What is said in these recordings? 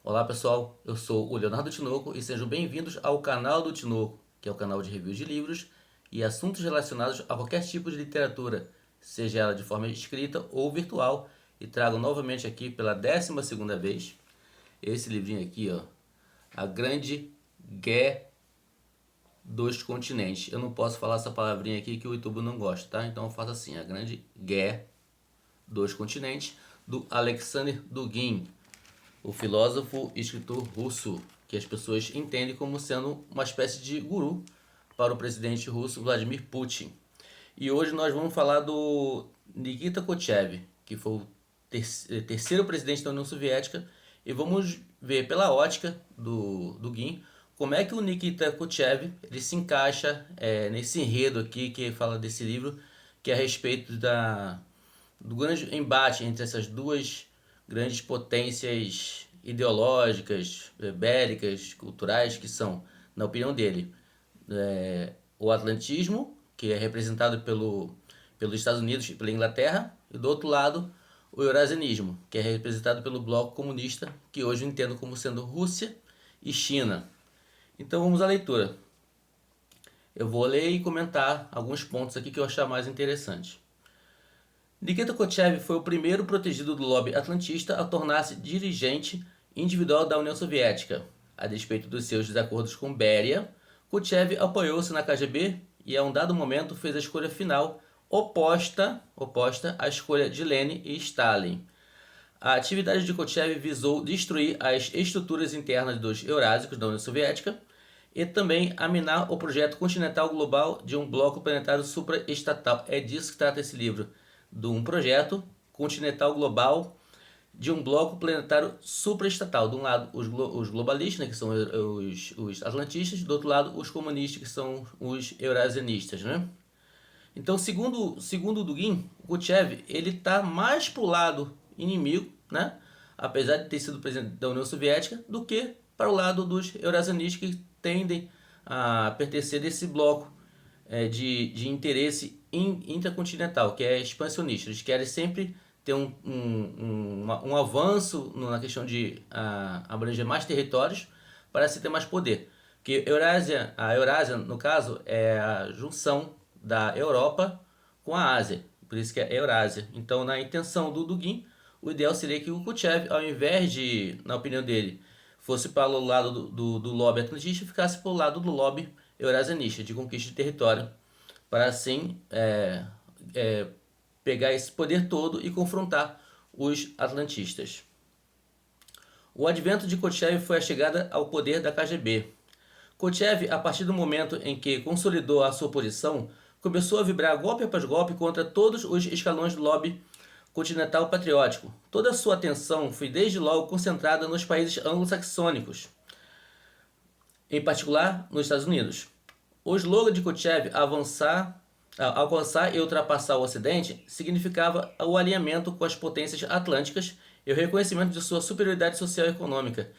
Olá pessoal, eu sou o Leonardo Tinoco e sejam bem-vindos ao canal do Tinoco, que é o canal de reviews de livros e assuntos relacionados a qualquer tipo de literatura, seja ela de forma escrita ou virtual, e trago novamente aqui pela 12ª vez esse livrinho aqui, ó, A Grande Guerra dos Continentes. Eu não posso falar essa palavrinha aqui que o YouTube não gosta, tá? Então eu faço assim, A Grande Guerra dos Continentes, do Alexander Dugin, o filósofo e escritor russo, que as pessoas entendem como sendo uma espécie de guru para o presidente russo Vladimir Putin. E hoje nós vamos falar do Nikita Khrushchev, que foi o terceiro presidente da União Soviética, e vamos ver pela ótica do Guin como é que o Nikita Khrushchev ele se encaixa nesse enredo aqui que fala desse livro, que é a respeito do grande embate entre essas duas grandes potências ideológicas, bélicas, culturais, que são, na opinião dele, o atlantismo, que é representado pelos Estados Unidos e pela Inglaterra, e do outro lado, o eurasianismo, que é representado pelo bloco comunista, que hoje eu entendo como sendo Rússia e China. Então vamos à leitura. Eu vou ler e comentar alguns pontos aqui que eu achar mais interessantes. Nikita Khrushchev foi o primeiro protegido do lobby atlantista a tornar-se dirigente individual da União Soviética. A despeito dos seus desacordos com Beria, Khrushchev apoiou-se na KGB e, a um dado momento, fez a escolha final oposta à escolha de Lenin e Stalin. A atividade de Khrushchev visou destruir as estruturas internas dos eurásicos da União Soviética e também a minar o projeto continental global de um bloco planetário supraestatal. É disso que trata esse livro, de um projeto continental global de um bloco planetário supraestatal. De um lado, os globalistas, né, que são os atlantistas, do outro lado, os comunistas, que são os eurasianistas, né? Então, segundo o Dugin, o Khrushchev ele está mais para o lado inimigo, né? Apesar de ter sido presidente da União Soviética, do que para o lado dos eurasianistas que tendem a pertencer desse bloco de interesse intracontinental, que é expansionista. Eles querem sempre ter um avanço na questão de abranger mais territórios para se ter mais poder. Porque a Eurásia, no caso, é a junção da Europa com a Ásia. Por isso que é Eurásia. Então, na intenção do Dugin, o ideal seria que o Khrushchev, ao invés de, na opinião dele, fosse para o lado do lobby atlantista, ficasse para o lado do lobby eurasianista, de conquista de território, para assim pegar esse poder todo e confrontar os atlantistas. O advento de Khrushchev foi a chegada ao poder da KGB. Khrushchev, a partir do momento em que consolidou a sua posição, começou a vibrar golpe após golpe contra todos os escalões do lobby continental patriótico. Toda a sua atenção foi desde logo concentrada nos países anglo-saxônicos, em particular nos Estados Unidos. O slogan de Khrushchev, alcançar e ultrapassar o Ocidente, significava o alinhamento com as potências atlânticas e o reconhecimento de sua superioridade social e econômica.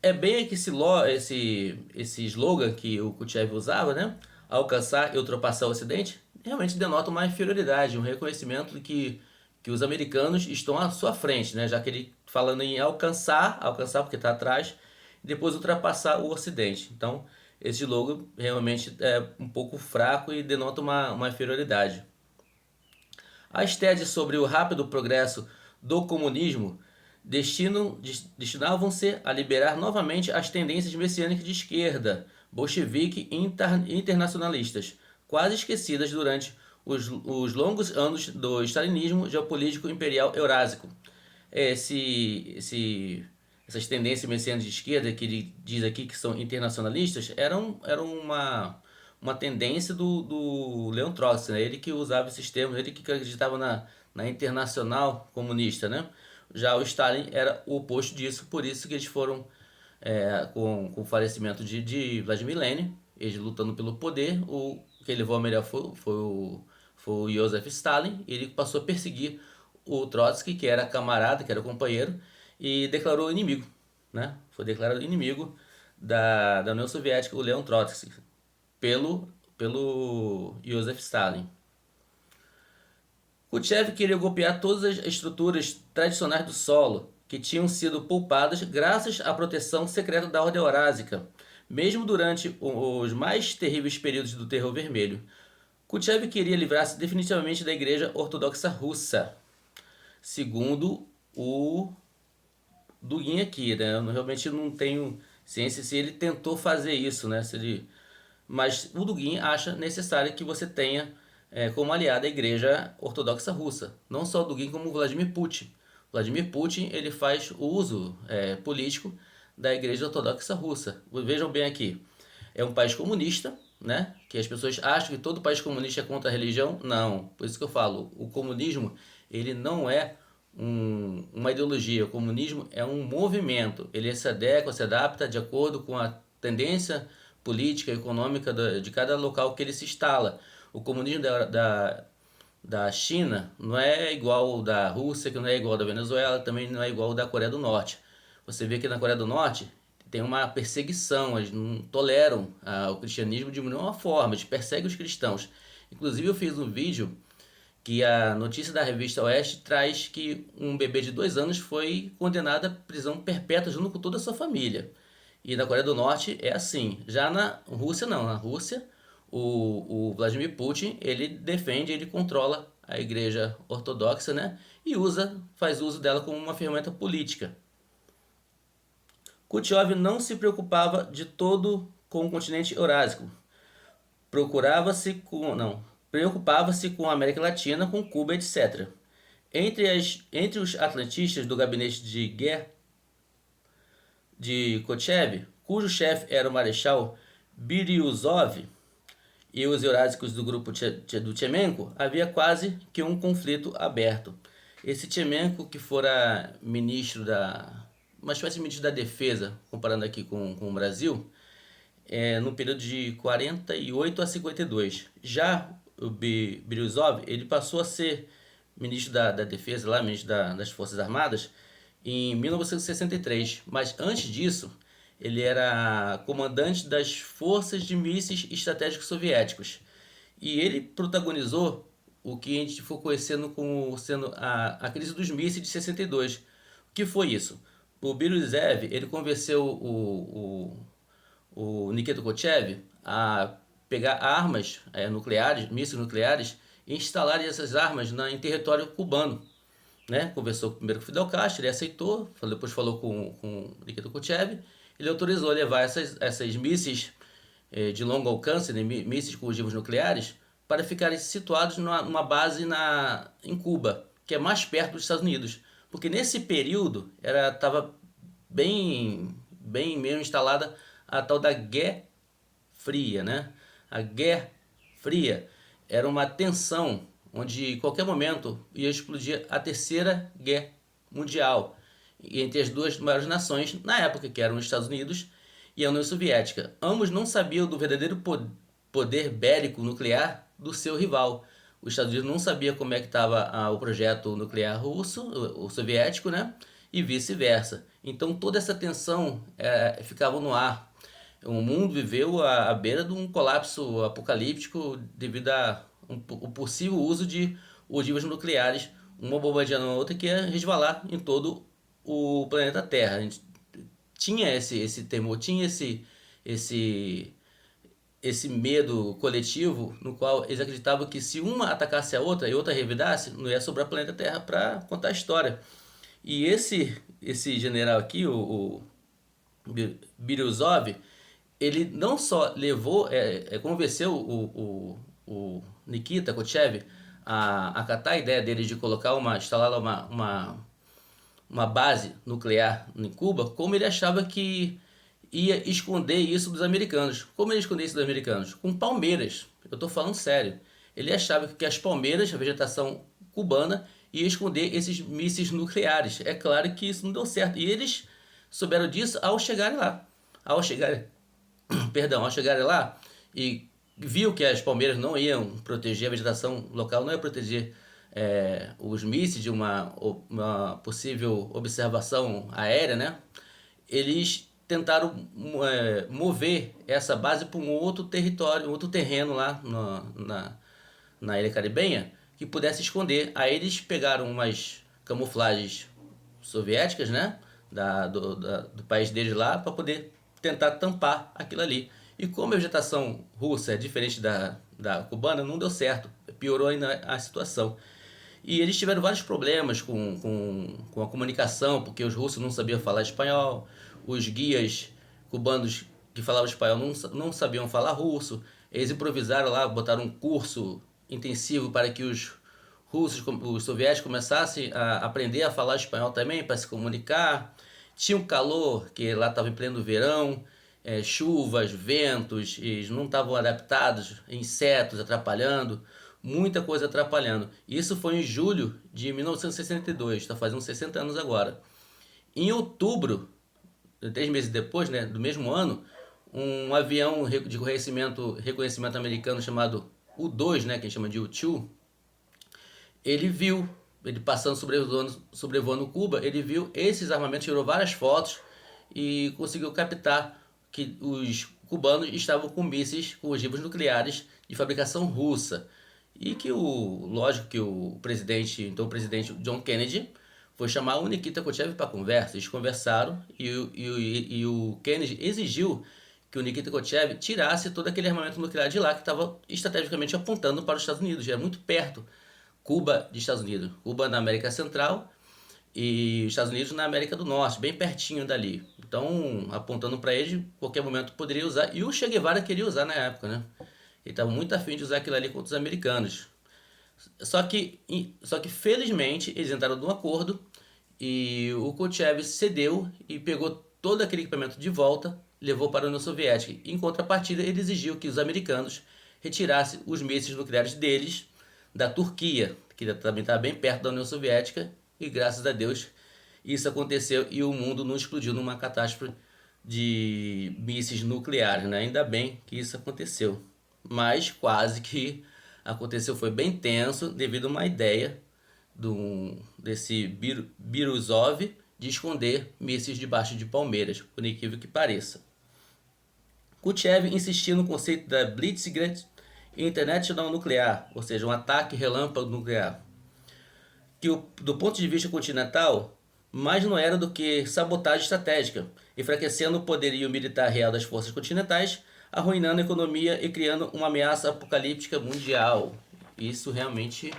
É bem que esse slogan que o Khrushchev usava, né? Alcançar e ultrapassar o Ocidente, realmente denota uma inferioridade, um reconhecimento de que os americanos estão à sua frente, né? Já que ele falando em alcançar porque está atrás, e depois ultrapassar o Ocidente. Então, esse logo realmente é um pouco fraco e denota uma inferioridade. As teses sobre o rápido progresso do comunismo destinavam-se a liberar novamente as tendências messiânicas de esquerda, bolchevique e internacionalistas, quase esquecidas durante os longos anos do stalinismo geopolítico imperial eurásico. Essas tendências messiânicas de esquerda, que ele diz aqui que são internacionalistas, eram uma tendência do Leon Trotsky, né? Ele que usava esses termos, ele que acreditava na internacional comunista, né? Já o Stalin era o oposto disso, por isso que eles foram, com o falecimento de Vladimir Lenin, eles lutando pelo poder, o que levou a melhor foi o Joseph Stalin, ele passou a perseguir o Trotsky, que era camarada, que era companheiro, e declarou inimigo, né? Foi declarado inimigo da União Soviética, o Leon Trotsky, pelo Joseph Stalin. Khrushchev queria golpear todas as estruturas tradicionais do solo, que tinham sido poupadas graças à proteção secreta da Ordem Eurásica, mesmo durante os mais terríveis períodos do Terror Vermelho. Khrushchev queria livrar-se definitivamente da Igreja Ortodoxa Russa, segundo o Dugin aqui, né? Eu realmente não tenho ciência se ele tentou fazer isso, né? Mas o Dugin acha necessário que você tenha como aliada a Igreja Ortodoxa Russa. Não só o Dugin, como o Vladimir Putin. Vladimir Putin ele faz uso político da Igreja Ortodoxa Russa. Vejam bem aqui, é um país comunista, né? Que as pessoas acham que todo país comunista é contra a religião. Não, por isso que eu falo, o comunismo ele não é uma ideologia. O comunismo é um movimento. Ele se adequa, se adapta de acordo com a tendência política e econômica de cada local que ele se instala. O comunismo da China não é igual ao da Rússia, que não é igual ao da Venezuela, também não é igual ao da Coreia do Norte. Você vê que na Coreia do Norte tem uma perseguição, eles não toleram o cristianismo de nenhuma forma, eles perseguem os cristãos. Inclusive eu fiz um vídeo que a notícia da revista Oeste traz que um bebê de 2 anos foi condenado à prisão perpétua junto com toda a sua família. E na Coreia do Norte é assim. Já na Rússia não. Na Rússia, o Vladimir Putin, ele defende, ele controla a igreja ortodoxa, né? E faz uso dela como uma ferramenta política. Khrushchev não se preocupava de todo com o continente eurásico. Preocupava-se com a América Latina, com Cuba, etc. Entre os atlantistas do gabinete de guerra de Khrushchev, cujo chefe era o Marechal Biryuzov, e os eurásicos do grupo do Tchemenko, havia quase que um conflito aberto. Esse Tchemenko, que fora uma espécie de ministro da defesa, comparando aqui com o Brasil, no período de 48 a 52. Já o Biryuzov, ele passou a ser ministro da defesa, lá, ministro das Forças Armadas, em 1963. Mas antes disso, ele era comandante das Forças de Mísseis Estratégicos Soviéticos. E ele protagonizou o que a gente ficou conhecendo como sendo a crise dos mísseis de 62. O que foi isso? O Biryuzov, ele convenceu o Nikita Khrushchev a pegar armas nucleares, mísseis nucleares, e instalar essas armas em território cubano. Né? Conversou primeiro com Fidel Castro, ele aceitou, depois falou com Nikita Khrushchev, ele autorizou a levar essas mísseis de longo alcance, né? Mísseis com ogivas nucleares, para ficarem situados numa base em Cuba, que é mais perto dos Estados Unidos. Porque nesse período estava bem mesmo instalada a tal da Guerra Fria, né? A Guerra Fria era uma tensão onde em qualquer momento ia explodir a Terceira Guerra Mundial entre as duas maiores nações na época, que eram os Estados Unidos e a União Soviética. Ambos não sabiam do verdadeiro poder bélico nuclear do seu rival. Os Estados Unidos não sabia como é que estava o projeto nuclear russo, o soviético, né? E vice-versa. Então toda essa tensão ficava no ar. O mundo viveu à beira de um colapso apocalíptico devido o possível uso de ogivas nucleares, uma bombardeando a outra, que ia resvalar em todo o planeta Terra. A gente tinha esse temor, tinha esse medo coletivo, no qual eles acreditavam que se uma atacasse a outra e outra revidasse, não ia sobrar planeta Terra para contar a história. E esse general aqui, o Biryuzov, ele não só convenceu o Nikita Khrushchev a acatar a ideia dele de instalar uma base nuclear em Cuba, como ele achava que ia esconder isso dos americanos. Como ele escondeu isso dos americanos? Com palmeiras. Eu estou falando sério. Ele achava que as palmeiras, a vegetação cubana, ia esconder esses mísseis nucleares. É claro que isso não deu certo. E eles souberam disso ao chegarem lá. Ao chegarem lá e viu que as palmeiras não iam proteger a vegetação local, não ia proteger os mísseis de uma possível observação aérea, né? Eles tentaram mover essa base para um outro território, um outro terreno lá na Ilha Caribenha, que pudesse esconder. Aí eles pegaram umas camuflagens soviéticas, né, do país deles lá, para poder tentar tampar aquilo ali. E como a vegetação russa é diferente da cubana, não deu certo, piorou ainda a situação. E eles tiveram vários problemas com a comunicação, porque os russos não sabiam falar espanhol, os guias cubanos que falavam espanhol não sabiam falar russo. Eles improvisaram lá, botaram um curso intensivo para que os russos, os soviéticos começassem a aprender a falar espanhol também, para se comunicar. Tinha um calor, que lá estava em pleno verão, chuvas, ventos, eles não estavam adaptados, insetos atrapalhando, muita coisa atrapalhando. Isso foi em julho de 1962, está fazendo 60 anos agora. Em outubro, 3 meses depois, né, do mesmo ano, um avião de reconhecimento americano chamado U-2, né, que a gente chama de U-2, ele passando sobrevoando Cuba, ele viu esses armamentos, tirou várias fotos e conseguiu captar que os cubanos estavam com mísseis com ogivas nucleares de fabricação russa. E que lógico que o presidente John Kennedy foi chamar o Nikita Khrushchev para conversa. Eles conversaram e o Kennedy exigiu que o Nikita Khrushchev tirasse todo aquele armamento nuclear de lá que estava estrategicamente apontando para os Estados Unidos. Já é muito perto Cuba de Estados Unidos. Cuba na América Central e os Estados Unidos na América do Norte, bem pertinho dali. Então, apontando para eles, qualquer momento poderia usar. E o Che Guevara queria usar na época, né? Ele estava muito afim de usar aquilo ali contra os americanos. Só que felizmente eles entraram num acordo e o Khrushchev cedeu e pegou todo aquele equipamento de volta, levou para a União Soviética. Em contrapartida, ele exigiu que os americanos retirassem os mísseis nucleares deles da Turquia, que também está bem perto da União Soviética, e graças a Deus isso aconteceu e o mundo não explodiu numa catástrofe de mísseis nucleares, né? Ainda bem que isso aconteceu, mas quase que aconteceu, foi bem tenso devido a uma ideia desse Biruzov de esconder mísseis debaixo de palmeiras, por incrível que pareça. Khrushchev insistiu no conceito da Blitzkrieg International Nuclear, ou seja, um ataque relâmpago nuclear, que do ponto de vista continental, mais não era do que sabotagem estratégica, enfraquecendo o poderio militar real das forças continentais, arruinando a economia e criando uma ameaça apocalíptica mundial. Isso realmente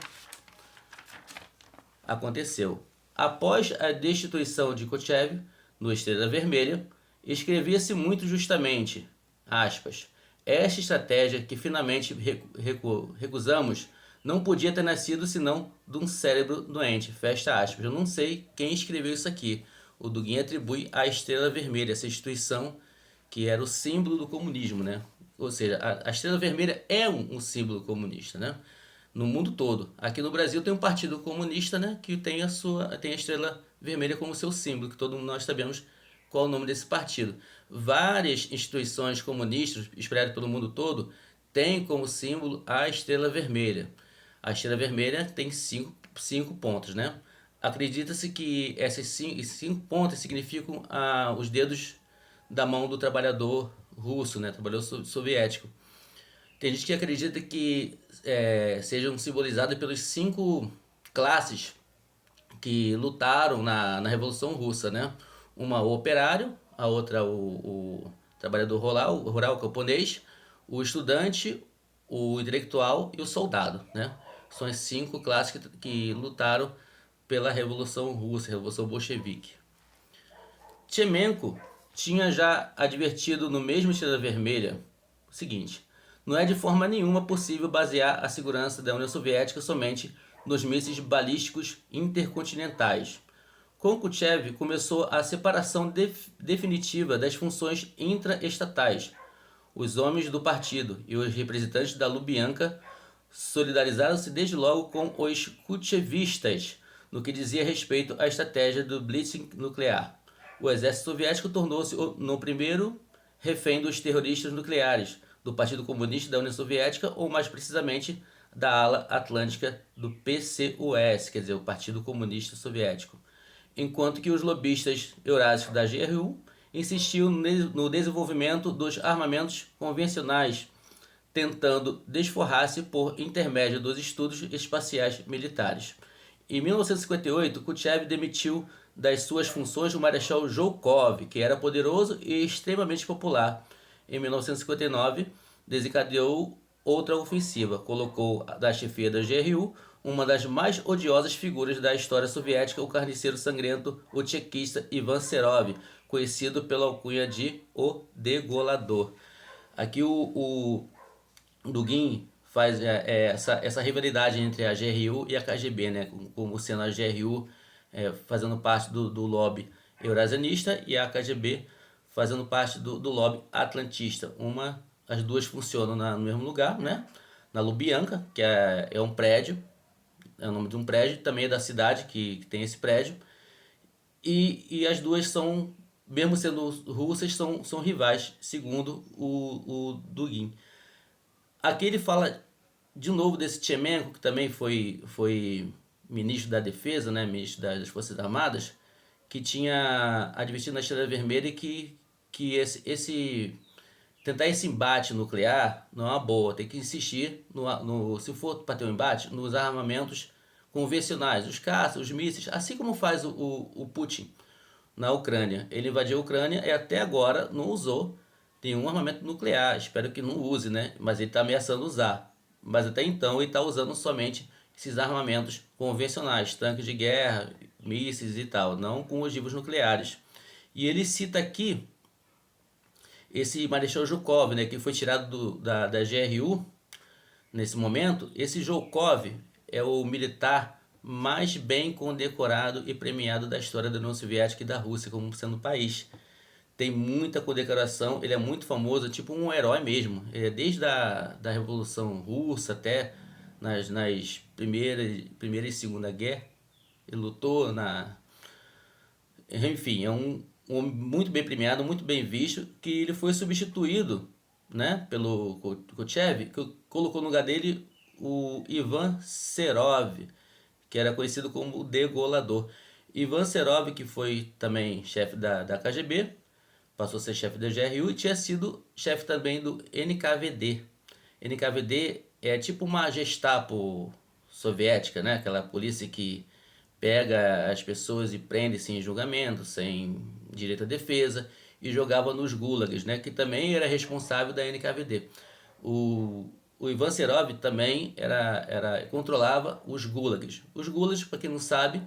aconteceu. Após a destituição de Khrushchev no Estrela Vermelha, escrevia-se muito justamente, aspas, esta estratégia que finalmente recusamos não podia ter nascido senão de um cérebro doente, fecha aspas. Eu não sei quem escreveu isso aqui. O Dugin atribui à Estrela Vermelha, essa instituição que era o símbolo do comunismo, né? Ou seja, a Estrela Vermelha é um símbolo comunista, né? No mundo todo. Aqui no Brasil tem um partido comunista, né, que tem a Estrela Vermelha como seu símbolo, que todo mundo nós sabemos qual é o nome desse partido. Várias instituições comunistas espalhadas pelo mundo todo têm como símbolo a Estrela Vermelha. A Estrela Vermelha tem cinco pontos, né? Acredita-se que esses cinco pontos significam os dedos da mão do trabalhador russo, né, trabalhador soviético. Tem gente que acredita que sejam simbolizadas pelos 5 classes que lutaram na Revolução Russa, né? Uma o operário, a outra o trabalhador rural camponês, o estudante, o intelectual e o soldado, né? São as 5 classes que lutaram pela Revolução Russa, Revolução Bolchevique. Tchemenko tinha já advertido no mesmo Estrela Vermelha o seguinte: não é de forma nenhuma possível basear a segurança da União Soviética somente nos mísseis balísticos intercontinentais. Com Khrushchev começou a separação definitiva das funções intraestatais. Os homens do partido e os representantes da Lubyanka solidarizaram-se desde logo com os khrushchevistas no que dizia respeito à estratégia do blitzkrieg nuclear. O exército soviético tornou-se no primeiro refém dos terroristas nucleares, do Partido Comunista da União Soviética, ou mais precisamente da ala atlântica do PCOS, quer dizer, o Partido Comunista Soviético. Enquanto que os lobistas eurásicos da GRU insistiam no desenvolvimento dos armamentos convencionais, tentando desforrar-se por intermédio dos estudos espaciais militares. Em 1958, Khrushchev demitiu das suas funções o Marechal Zhukov, que era poderoso e extremamente popular. Em 1959, desencadeou outra ofensiva, colocou da chefia da GRU uma das mais odiosas figuras da história soviética, o carniceiro sangrento, o tchequista Ivan Serov, conhecido pela alcunha de O Degolador. Aqui o Dugin faz essa rivalidade entre a GRU e a KGB, né? Como sendo a GRU fazendo parte do lobby eurasianista e a KGB fazendo parte do lobby atlantista. As duas funcionam no mesmo lugar, né? Na Lubyanka, que é um prédio, é o nome de um prédio, também é da cidade que tem esse prédio. E as duas são, mesmo sendo russas, são rivais, segundo o Dugin. Aqui ele fala de novo desse Tchemenko, que também foi ministro da Defesa, né, ministro das Forças Armadas, que tinha advertido na Estrela Vermelha que tentar esse embate nuclear não é uma boa, tem que insistir, se for para ter um embate, nos armamentos convencionais, os caças, os mísseis, assim como faz o Putin na Ucrânia. Ele invadiu a Ucrânia e até agora não usou nenhum armamento nuclear. Espero que não use, né? Mas ele está ameaçando usar. Mas até então ele está usando somente esses armamentos convencionais, tanques de guerra, mísseis e tal, não com ogivos nucleares. E ele cita aqui esse Marechal Zhukov, né, que foi tirado da GRU nesse momento. Esse Zhukov é o militar mais bem condecorado e premiado da história da União Soviética e da Rússia como sendo país. Tem muita condecoração, ele é muito famoso, tipo um herói mesmo. Desde da Revolução Russa até nas primeira e segunda guerra, ele lutou enfim, é um homem muito bem premiado, muito bem visto, que ele foi substituído, né, pelo Kochev, que colocou no lugar dele o Ivan Serov, que era conhecido como o Degolador. Ivan Serov, que foi também chefe da KGB, passou a ser chefe da GRU e tinha sido chefe também do NKVD. NKVD é tipo uma Gestapo soviética, né? Aquela polícia que pega as pessoas e prende sem julgamento, sem direito à defesa, e jogava nos gulags, né? Que também era responsável da NKVD. O Ivan Serov também controlava os gulags. Os gulags, para quem não sabe,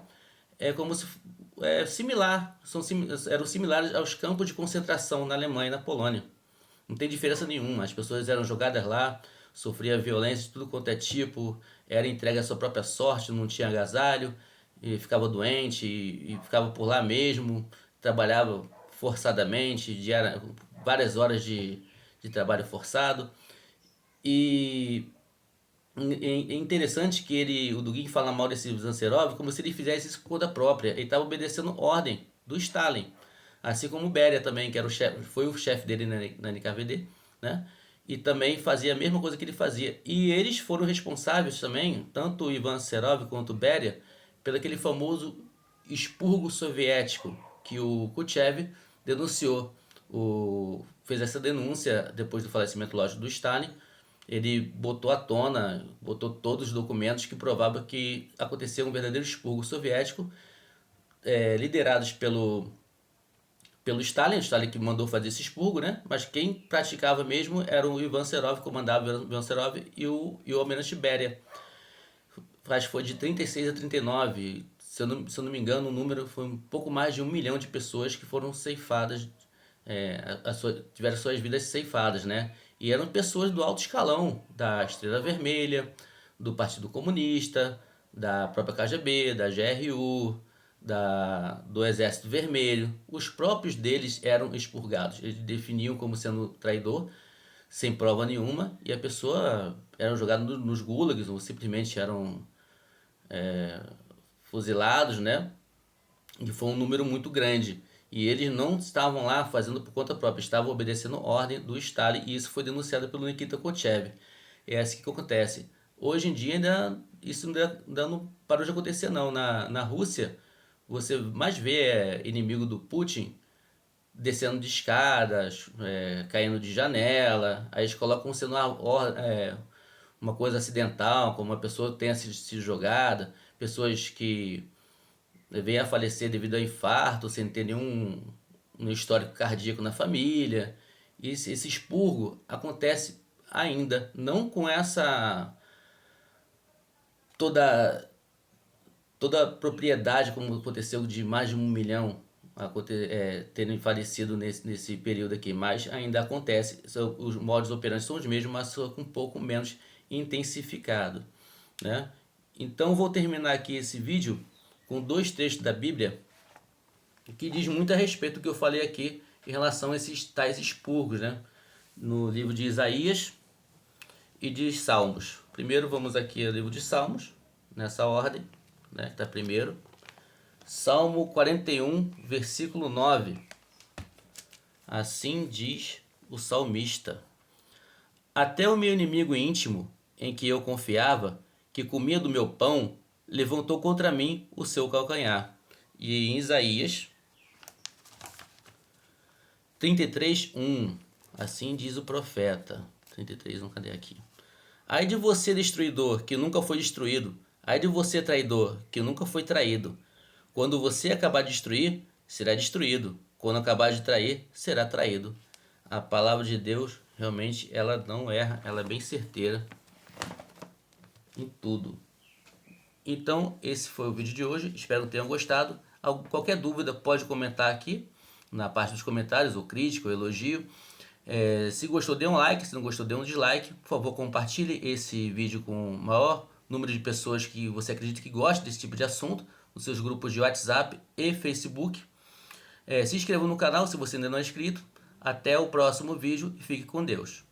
é como se similar, eram similares aos campos de concentração na Alemanha e na Polônia. Não tem diferença nenhuma. As pessoas eram jogadas lá, sofriam violência de tudo quanto é tipo, era entregue à sua própria sorte, não tinha agasalho, e ficava doente e ficava por lá mesmo, trabalhava forçadamente, várias horas de trabalho forçado. E é interessante que o Dugin fala mal desse Zanserov como se ele fizesse isso por conta própria. Ele estava obedecendo ordem do Stalin. Assim como o Beria também, que era foi o chefe dele na NKVD, né? E também fazia a mesma coisa que ele fazia. E eles foram responsáveis também, tanto o Ivan Serov quanto o Beria, pelo aquele famoso expurgo soviético que o Khrushchev denunciou. Fez essa denúncia depois do falecimento, lógico, do Stalin. Ele botou à tona, botou todos os documentos que provavam que aconteceu um verdadeiro expurgo soviético, liderados pelo Stalin, o Stalin que mandou fazer esse expurgo, né? Mas quem praticava mesmo era o Ivan Serov, comandava o Ivan Serov e o Almirante Beria. Acho que foi de 36 a 39, se eu não me engano, o número foi um pouco mais de 1 milhão de pessoas que foram ceifadas, tiveram suas vidas ceifadas, né? E eram pessoas do alto escalão, da Estrela Vermelha, do Partido Comunista, da própria KGB, da GRU, do Exército Vermelho. Os próprios deles eram expurgados. Eles definiam como sendo traidor, sem prova nenhuma, e a pessoa eram jogadas nos gulags, ou simplesmente eram fuzilados, né? E foi um número muito grande. E eles não estavam lá fazendo por conta própria, estavam obedecendo ordem do Stalin, e isso foi denunciado pelo Nikita Khrushchev. É assim que acontece. Hoje em dia isso ainda não parou de acontecer não. Na Rússia, você mais vê inimigo do Putin descendo de escadas, caindo de janela, aí eles colocam sendo uma coisa acidental, como uma pessoa tenha sido jogada, pessoas que veio a falecer devido a infarto, sem ter nenhum histórico cardíaco na família. E esse expurgo acontece ainda, não com essa toda toda a propriedade como aconteceu de mais de 1 milhão terem falecido nesse período aqui, mas ainda acontece. Os modos operantes são os mesmos, mas só com um pouco menos intensificado, né? Então vou terminar aqui esse vídeo com 2 textos da Bíblia que diz muito a respeito do que eu falei aqui em relação a esses tais expurgos, né? No livro de Isaías e de Salmos. Primeiro vamos aqui ao livro de Salmos, nessa ordem, né? Que está primeiro. Salmo 41, versículo 9. Assim diz o salmista: Até o meu inimigo íntimo, em que eu confiava, que comia do meu pão, levantou contra mim o seu calcanhar. E em Isaías 33, 1. Assim diz o profeta. 33, 1, cadê aqui? Ai de você, destruidor, que nunca foi destruído. Ai de você, traidor, que nunca foi traído. Quando você acabar de destruir, será destruído. Quando acabar de trair, será traído. A palavra de Deus, realmente, ela não erra. Ela é bem certeira em tudo. Então, esse foi o vídeo de hoje. Espero que tenham gostado. Qualquer dúvida, pode comentar aqui na parte dos comentários, ou crítica, ou elogio. Se gostou, dê um like. Se não gostou, dê um dislike. Por favor, compartilhe esse vídeo com o maior número de pessoas que você acredita que gosta desse tipo de assunto, nos seus grupos de WhatsApp e Facebook. Se inscreva no canal se você ainda não é inscrito. Até o próximo vídeo e fique com Deus.